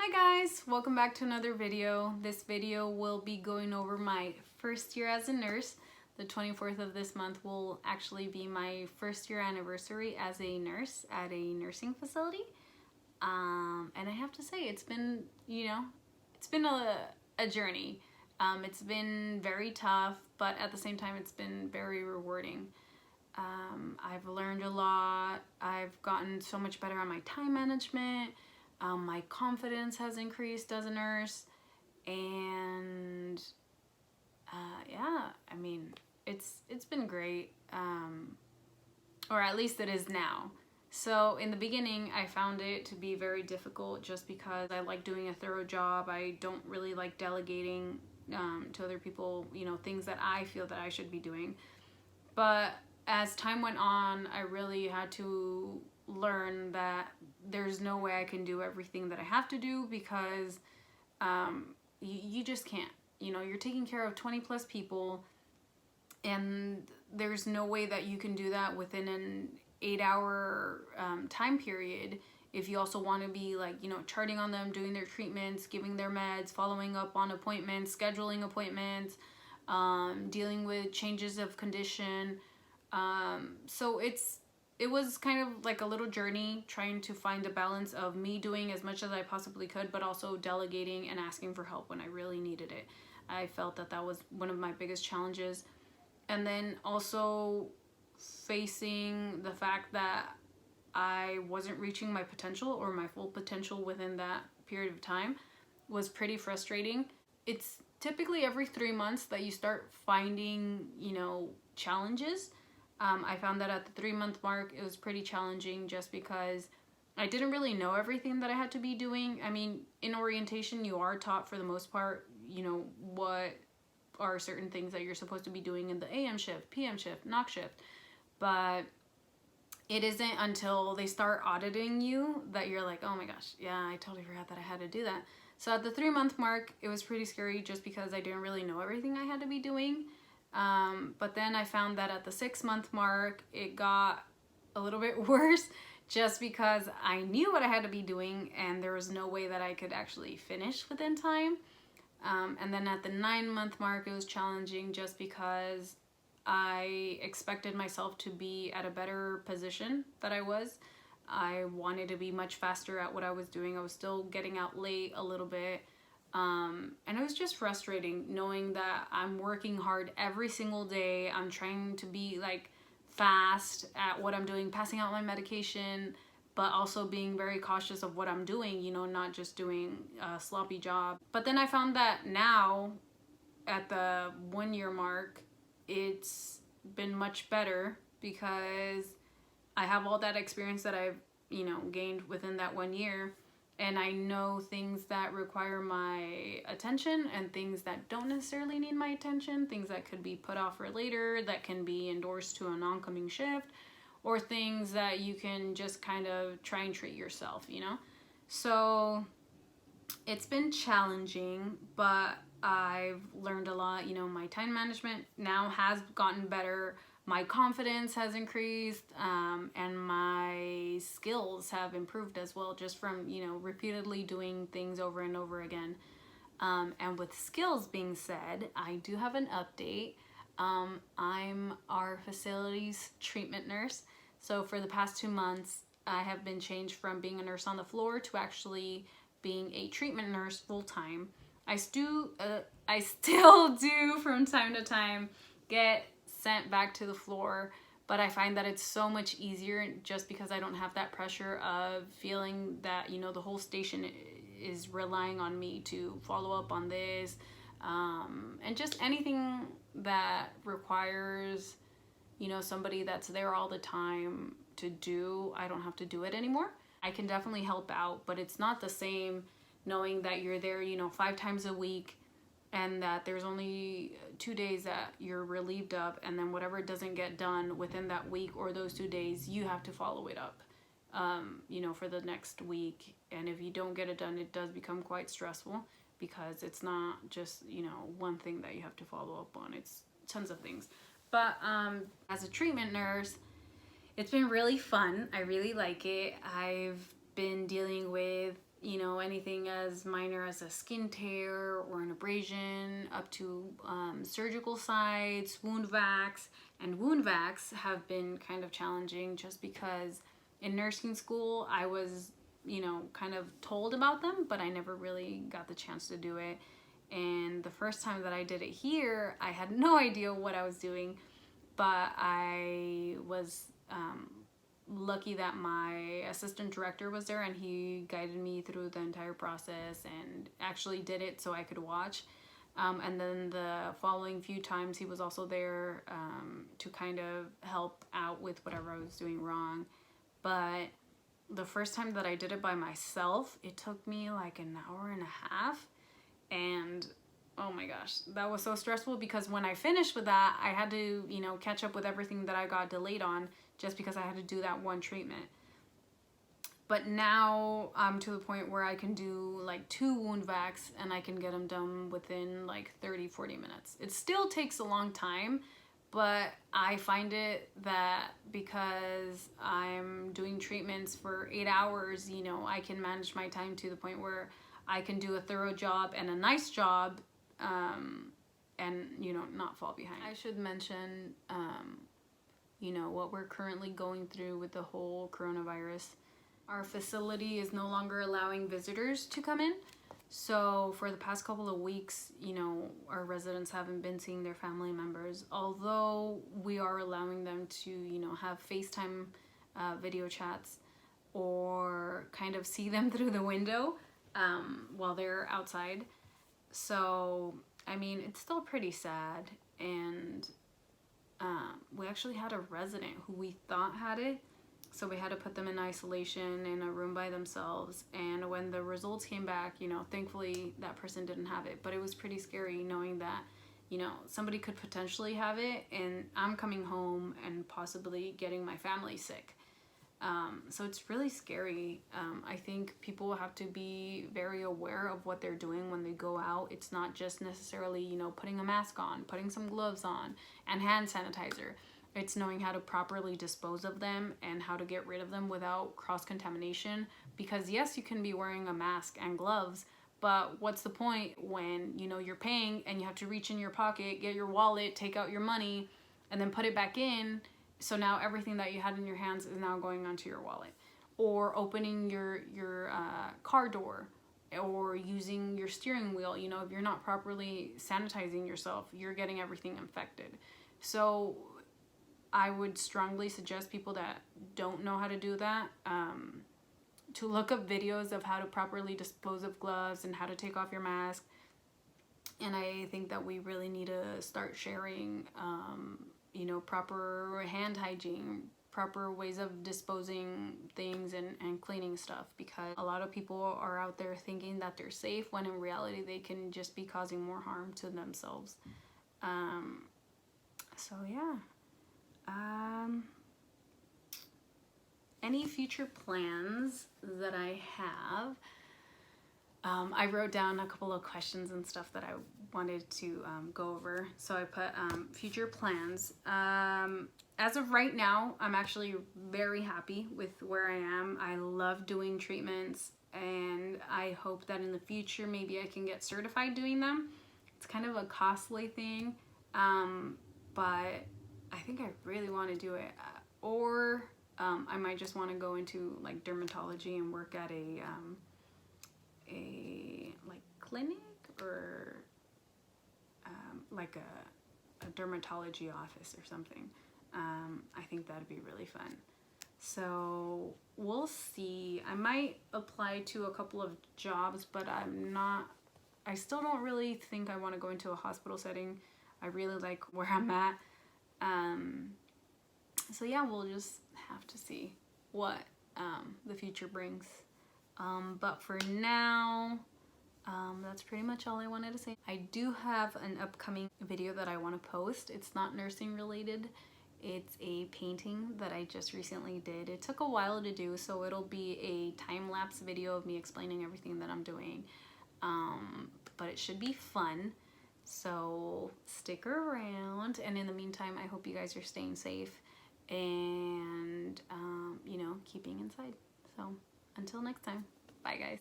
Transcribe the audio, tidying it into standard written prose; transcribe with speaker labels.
Speaker 1: Hi guys, welcome back to another video. This video will be going over my first year as a nurse. The 24th of this month will actually be my first year anniversary as a nurse at a nursing facility. And I have to say, it's been, it's been a journey. It's been very tough, but at the same time, it's been very rewarding. I've learned a lot. I've gotten so much better on my time management. My confidence has increased as a nurse, and yeah, I mean, it's been great, or at least it is now. So in the beginning, I found it to be very difficult just because I like doing a thorough job. I don't really like delegating to other people, things that I feel that I should be doing. But as time went on, I really had to learn that there's no way I can do everything that I have to do because you just can't. You're taking care of 20 plus people, and there's no way that you can do that within an 8-hour time period. If you also want to be charting on them, doing their treatments, giving their meds, following up on appointments, scheduling appointments, dealing with changes of condition. So it was kind of like a little journey trying to find a balance of me doing as much as I possibly could, but also delegating and asking for help when I really needed it. I felt that was one of my biggest challenges. And then also facing the fact that I wasn't reaching my potential or my full potential within that period of time was pretty frustrating. It's typically every 3 months that you start finding, challenges. I found that at the 3-month mark, it was pretty challenging just because I didn't really know everything that I had to be doing. I mean, in orientation, you are taught for the most part, what are certain things that you're supposed to be doing in the AM shift, PM shift, NOC shift. But it isn't until they start auditing you that you're like, oh my gosh, yeah, I totally forgot that I had to do that. So at the 3-month mark, it was pretty scary just because I didn't really know everything I had to be doing. But then I found that at the 6-month mark, it got a little bit worse just because I knew what I had to be doing and there was no way that I could actually finish within time. And then at the 9-month mark, it was challenging just because I expected myself to be at a better position that I was. I wanted to be much faster at what I was doing. I was still getting out late a little bit. And it was just frustrating knowing that I'm working hard every single day. I'm trying to be fast at what I'm doing, passing out my medication, but also being very cautious of what I'm doing, not just doing a sloppy job. But then I found that now at the 1-year mark, it's been much better because I have all that experience that I've, gained within that 1 year. And I know things that require my attention and things that don't necessarily need my attention, things that could be put off for later, that can be endorsed to an oncoming shift, or things that you can just kind of try and treat yourself, So it's been challenging, but I've learned a lot. My time management now has gotten better. My confidence has increased, and my skills have improved as well, just from, repeatedly doing things over and over again. And with skills being said, I do have an update. I'm our facility's treatment nurse. So for the past 2 months, I have been changed from being a nurse on the floor to actually being a treatment nurse full-time. I still do from time to time get sent back to the floor, but I find that it's so much easier just because I don't have that pressure of feeling that, the whole station is relying on me to follow up on this, and just anything that requires, somebody that's there all the time to do. I don't have to do it anymore. I can definitely help out, but it's not the same knowing that you're there, 5 times a week, and that there's only 2 days that you're relieved of, and then whatever doesn't get done within that week or those 2 days, you have to follow it up, for the next week. And if you don't get it done, it does become quite stressful because it's not just, one thing that you have to follow up on. It's tons of things. But as a treatment nurse, it's been really fun. I really like it. I've been dealing with you know, anything as minor as a skin tear or an abrasion up to surgical sites, wound vacs. And wound vacs have been kind of challenging just because in nursing school I was, you know, kind of told about them, but I never really got the chance to do it. And the first time that I did it here, I had no idea what I was doing, but I was lucky that my assistant director was there and he guided me through the entire process and actually did it so I could watch. And then the following few times he was also there to kind of help out with whatever I was doing wrong. But the first time that I did it by myself, it took me like an hour and a half. And oh my gosh, that was so stressful because when I finished with that, I had to, you know, catch up with everything that I got delayed on just because I had to do that one treatment. But now I'm to the point where I can do like 2 wound vacs and I can get them done within like 30-40 minutes. It still takes a long time, but I find it that because I'm doing treatments for 8 hours, you know, I can manage my time to the point where I can do a thorough job and a nice job, and, you know, not fall behind. I should mention, you know, what we're currently going through with the whole coronavirus. Our facility is no longer allowing visitors to come in. So for the past couple of weeks, you know, our residents haven't been seeing their family members, although we are allowing them to, you know, have FaceTime video chats or kind of see them through the window while they're outside. So, I mean, it's still pretty sad. And we actually had a resident who we thought had it. So we had to put them in isolation in a room by themselves. And when the results came back, you know, thankfully that person didn't have it. But it was pretty scary knowing that, you know, somebody could potentially have it and I'm coming home and possibly getting my family sick. So it's really scary. I think people have to be very aware of what they're doing when they go out. It's not just necessarily, you know, putting a mask on, putting some gloves on, and hand sanitizer. It's knowing how to properly dispose of them and how to get rid of them without cross-contamination. Because yes, you can be wearing a mask and gloves, but what's the point when, you know, you're paying and you have to reach in your pocket, get your wallet, take out your money, and then put it back in. So now everything that you had in your hands is now going onto your wallet. Or opening your car door, or using your steering wheel. You know, if you're not properly sanitizing yourself, you're getting everything infected. So I would strongly suggest people that don't know how to do that to look up videos of how to properly dispose of gloves and how to take off your mask. And I think that we really need to start sharing you know, proper hand hygiene, proper ways of disposing things and cleaning stuff, because a lot of people are out there thinking that they're safe when in reality they can just be causing more harm to themselves. So yeah. Any future plans that I have, I wrote down a couple of questions and stuff that I wanted to go over. So I put future plans. As of right now, I'm actually very happy with where I am. I love doing treatments, and I hope that in the future maybe I can get certified doing them. It's kind of a costly thing, but I think I really want to do it. Or I might just want to go into like dermatology and work at a like clinic or like a dermatology office or something. I think that'd be really fun. So we'll see. I might apply to a couple of jobs, but I still don't really think I want to go into a hospital setting. I really like where I'm at. So yeah, we'll just have to see what the future brings. But for now, that's pretty much all I wanted to say. I do have an upcoming video that I want to post. It's not nursing related. It's a painting that I just recently did. It took a while to do, so it'll be a time-lapse video of me explaining everything that I'm doing. But it should be fun. So stick around, and in the meantime, I hope you guys are staying safe and, you know, keeping inside. So until next time, bye guys.